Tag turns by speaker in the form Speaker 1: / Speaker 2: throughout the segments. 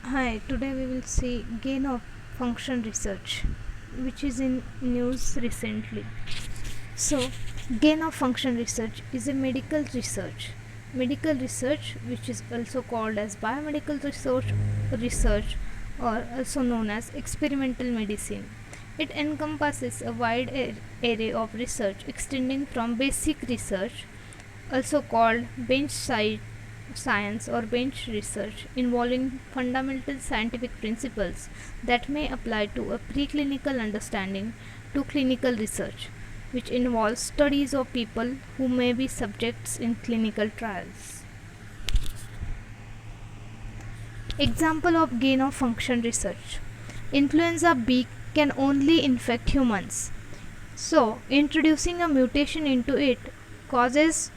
Speaker 1: Hi, today we will see gain of function research, which is in news recently. So, gain of function research is a medical research. Medical research, which is also called as biomedical research or also known as experimental medicine. It encompasses a wide array of research extending from basic research, also called science or bench research, involving fundamental scientific principles that may apply to a preclinical understanding, to clinical research, which involves studies of people who may be subjects in clinical trials. Example of gain of function research: influenza B can only infect humans, so introducing a mutation into it causes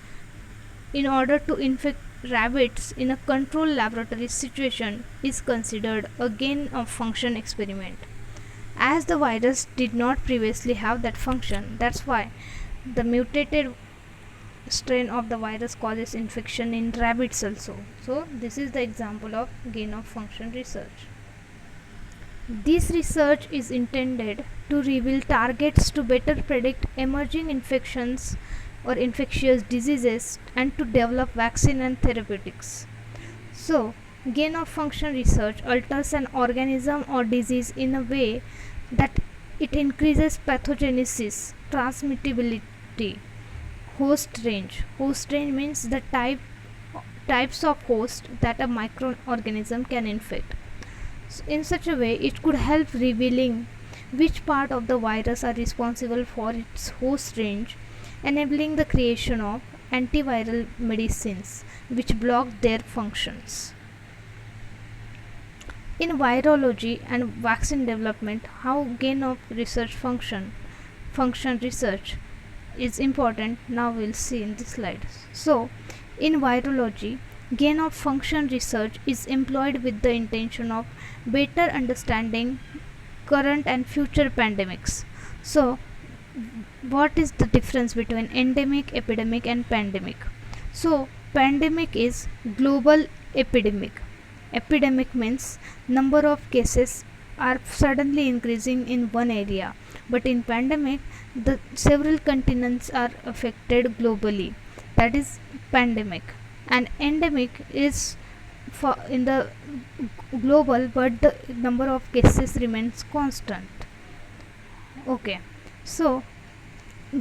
Speaker 1: in order to infect rabbits in a controlled laboratory situation is considered a gain of function experiment. As the virus did not previously have that function, that's why the mutated strain of the virus causes infection in rabbits also. So this is the example of gain of function research. This research is intended to reveal targets to better predict emerging infections or infectious diseases and to develop vaccine and therapeutics. So, gain of function research alters an organism or disease in a way that it increases pathogenesis, transmissibility, host range. Host range means the types of host that a microorganism can infect. So in such a way, it could help revealing which part of the virus are responsible for its host range, enabling the creation of antiviral medicines which block their functions. In virology and vaccine development, how gain of research function research is important. Now we'll see in this slide. So, in virology, gain of function research is employed with the intention of better understanding current and future pandemics. So, what is the difference between endemic, epidemic, and pandemic? So, pandemic is global epidemic. Epidemic means number of cases are suddenly increasing in one area, but in pandemic the several continents are affected globally. That is pandemic. And endemic is for in the global, but the number of cases remains constant. Okay, so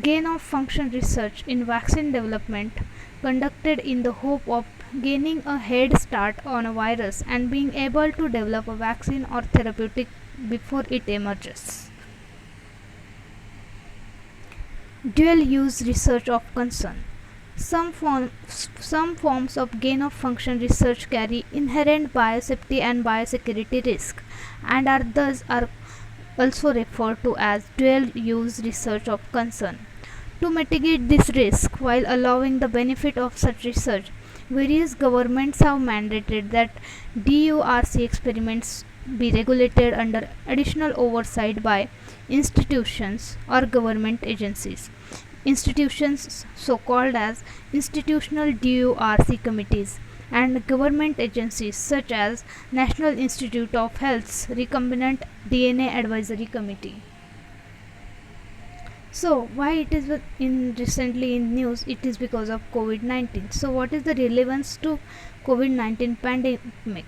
Speaker 1: gain of function research in vaccine development conducted in the hope of gaining a head start on a virus and being able to develop a vaccine or therapeutic before it emerges. Dual use research of concern. Some forms of gain of function research carry inherent biosafety and biosecurity risk and are thus are also referred to as dual use research of concern. To mitigate this risk while allowing the benefit of such research, various governments have mandated that DURC experiments be regulated under additional oversight by institutions or government agencies. Institutions so called as institutional DURC committees and government agencies such as National Institute of Health's Recombinant DNA Advisory Committee. So why it is in recently in news? It is because of COVID-19. So what is the relevance to COVID-19 pandemic?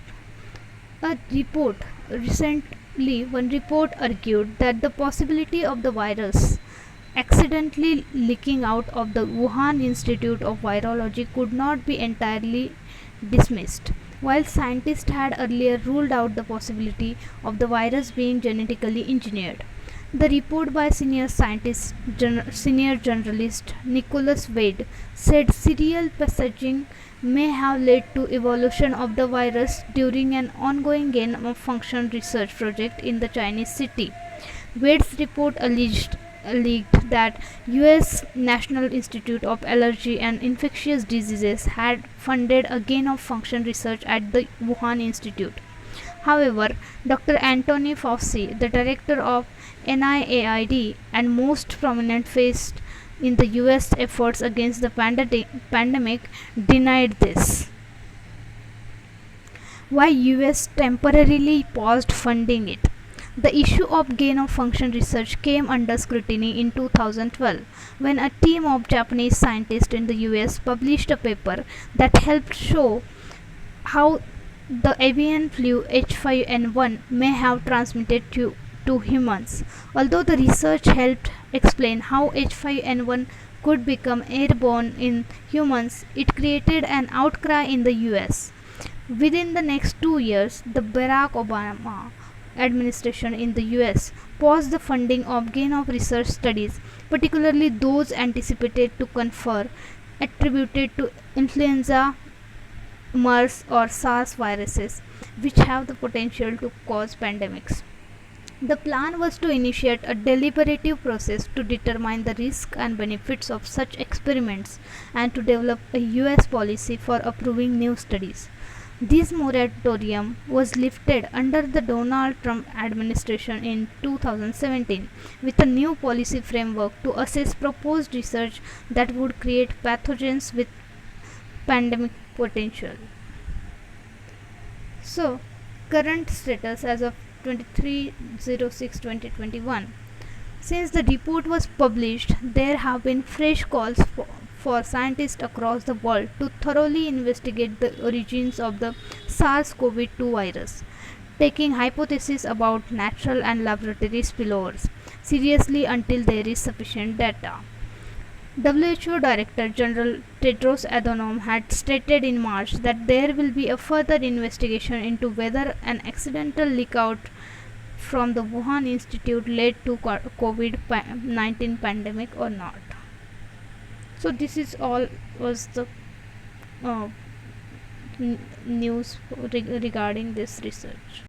Speaker 1: A report recently, one report argued that the possibility of the virus accidentally leaking out of the Wuhan Institute of Virology could not be entirely dismissed. While scientists had earlier ruled out the possibility of the virus being genetically engineered. The report by senior journalist Nicholas Wade said serial passaging may have led to evolution of the virus during an ongoing gain of function research project in the Chinese city. Wade's report alleged that US National Institute of Allergy and Infectious Diseases had funded a gain of function research at the Wuhan Institute. However, Dr. Anthony Fauci, the director of NIAID and most prominent face in the US efforts against the pandemic, denied this. why US temporarily paused funding it. The issue of gain of function research came under scrutiny in 2012 when a team of Japanese scientists in the US published a paper that helped show how the avian flu H5N1 may have transmitted to humans. Although the research helped explain how H5N1 could become airborne in humans, it created an outcry in the US. Within the next 2 years, the Barack Obama administration in the US paused the funding of gain of research studies, particularly those anticipated to confer attributed to influenza, MERS, or SARS viruses, which have the potential to cause pandemics. The plan was to initiate a deliberative process to determine the risks and benefits of such experiments and to develop a US policy for approving new studies. This moratorium was lifted under the Donald Trump administration in 2017 with a new policy framework to assess proposed research that would create pathogens with pandemic potential. So, current status as of 23/06/2021. Since the report was published, there have been fresh calls for scientists across the world to thoroughly investigate the origins of the SARS-CoV-2 virus, taking hypotheses about natural and laboratory spillovers seriously until there is sufficient data. WHO Director General Tedros Adhanom had stated in March that there will be a further investigation into whether an accidental leakout from the Wuhan Institute led to COVID-19 pandemic or not. So this is all was the uh, news regarding this research.